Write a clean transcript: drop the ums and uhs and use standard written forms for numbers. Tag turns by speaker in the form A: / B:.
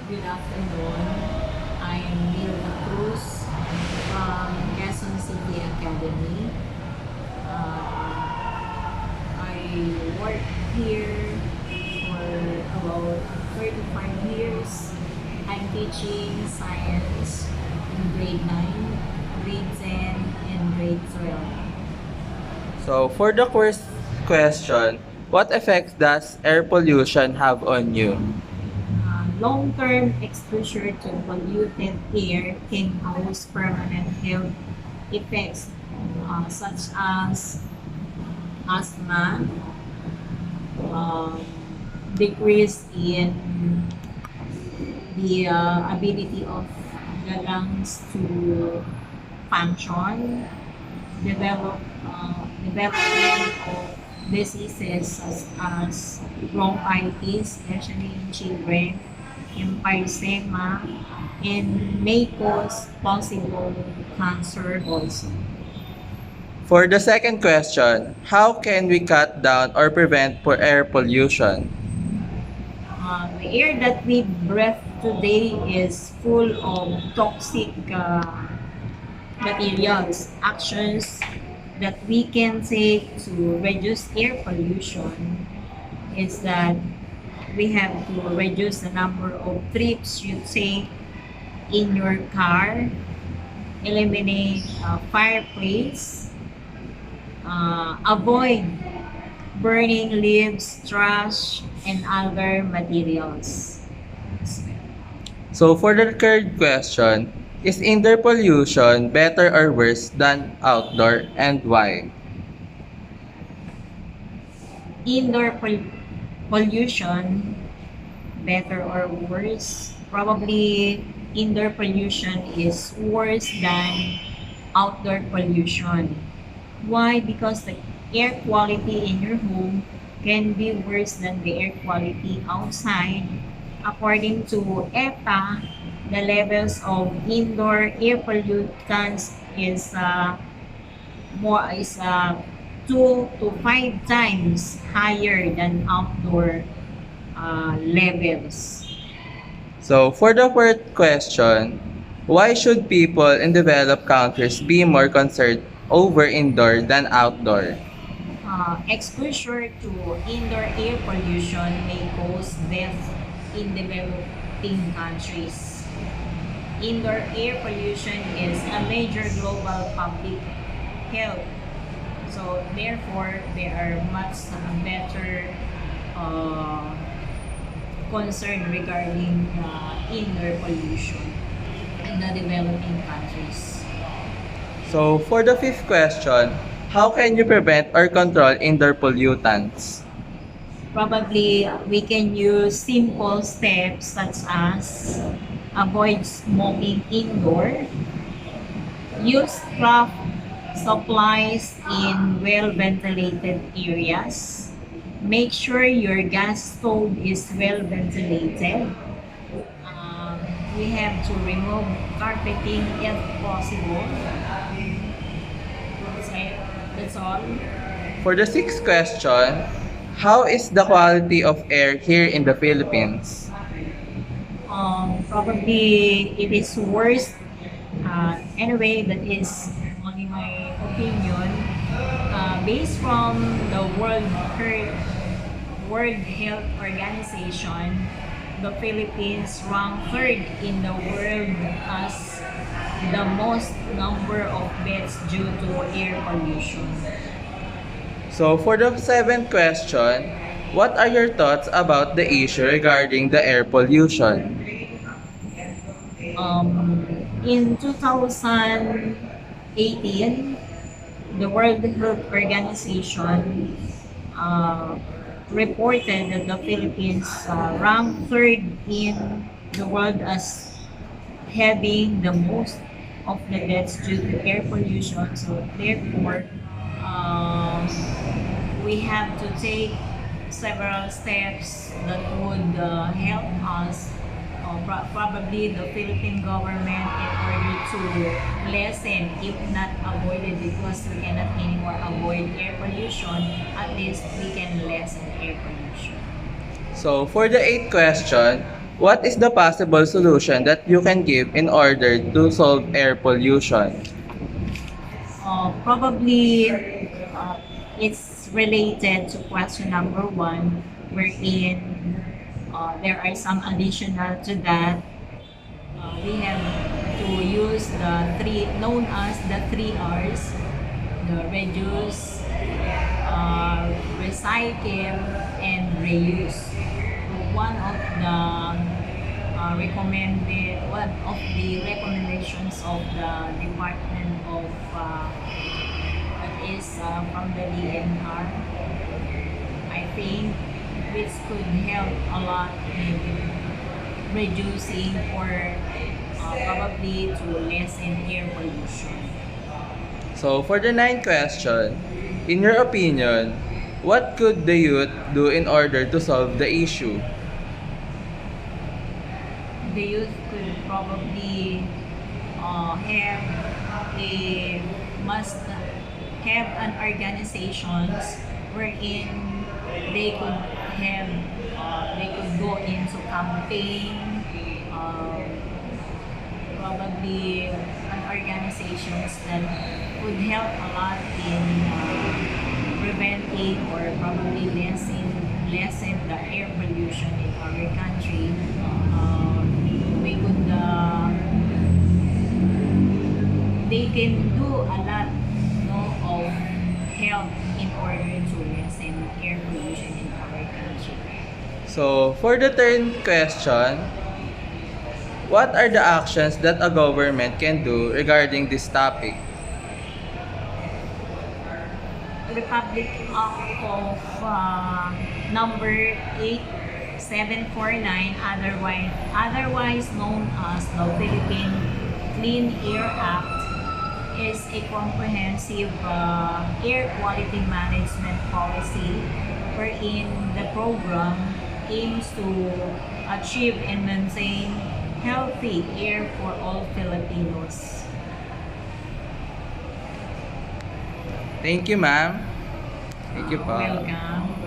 A: Good afternoon. I'm Milka Cruz from Quezon City Academy. I work here for about 35 years. I'm teaching science in grade 9, grade 10, and grade 12.
B: So, for the first question, what effects does air pollution have on you?
A: Long-term exposure to polluted air can cause permanent health effects such as asthma, um, decrease in the ability of the lungs to function, development of diseases such as bronchitis, especially in children, emphysema, and may cause possible cancer also.
B: For the second question, how can we cut down or prevent for air pollution?
A: The air that we breathe today is full of toxic materials. Actions that we can take to reduce air pollution is that we have to reduce the number of trips you take in your car, eliminate fireplace, avoid burning leaves, trash, and other materials.
B: So, for the third question, is indoor pollution better or worse than outdoor and why?
A: Indoor pollution, better or worse? Probably indoor pollution is worse than outdoor pollution. Why? Because the air quality in your home can be worse than the air quality outside. According to EPA, the levels of indoor air pollutants is 2 to 5 times higher than outdoor levels.
B: So, for the fourth question, why should people in developed countries be more concerned over indoor than outdoor?
A: Exposure to indoor air pollution may cause death in developing countries. Indoor air pollution is a major global public health. So therefore, there are much better uh, concern regarding indoor pollution in the developing countries.
B: So, for the fifth question, how can you prevent or control indoor pollutants?
A: Probably we can use simple steps such as avoid smoking indoor, use craft supplies in well ventilated areas, make sure your gas stove is well ventilated. Um, we have to remove carpeting if possible. That's it. That's all.
B: For the sixth question, how is the quality of air here in the Philippines?
A: Probably it is worse. Anyway, that is only my opinion. Based from the World Health Organization, the Philippines ranked third in the world as the most number of deaths due to air pollution.
B: So, for the seventh question, what are your thoughts about the issue regarding the air pollution?
A: In 2018, the World Health Organization uh, reported that the Philippines ranked third in the world as having the most of the deaths due to air pollution. So therefore, um, we have to take several steps that would help us, probably the Philippine government, in order to lessen, if not avoid it, because we cannot anymore avoid air pollution, at least we can lessen air pollution.
B: So, for the eighth question, What is the possible solution that you can give in order to solve air pollution?
A: Probably it's related to question number one, wherein there are some additional to that. We have to use the three, known as the three R's, the reduce, recycle, and reuse. One of the recommendations of the Department of that is from the DNR, I think, which could help a lot in reducing or probably to lessen air pollution.
B: So, for the ninth question, in your opinion, what could the youth do in order to solve the issue?
A: The youth could probably must have an organizations wherein they could go into campaign, probably an organizations that would help a lot in preventing or probably lessen the air pollution in our country. We could They can do a lot, no, of help in order to lessen air pollution in our country.
B: So, for the third question, what are the actions that a government can do regarding this topic?
A: Republic Act of number 8749, otherwise known as the Philippine Clean Air Act, is a comprehensive air quality management policy wherein the program aims to achieve and maintain healthy air for all Filipinos.
B: Thank you, ma'am. Thank you po.
A: Welcome.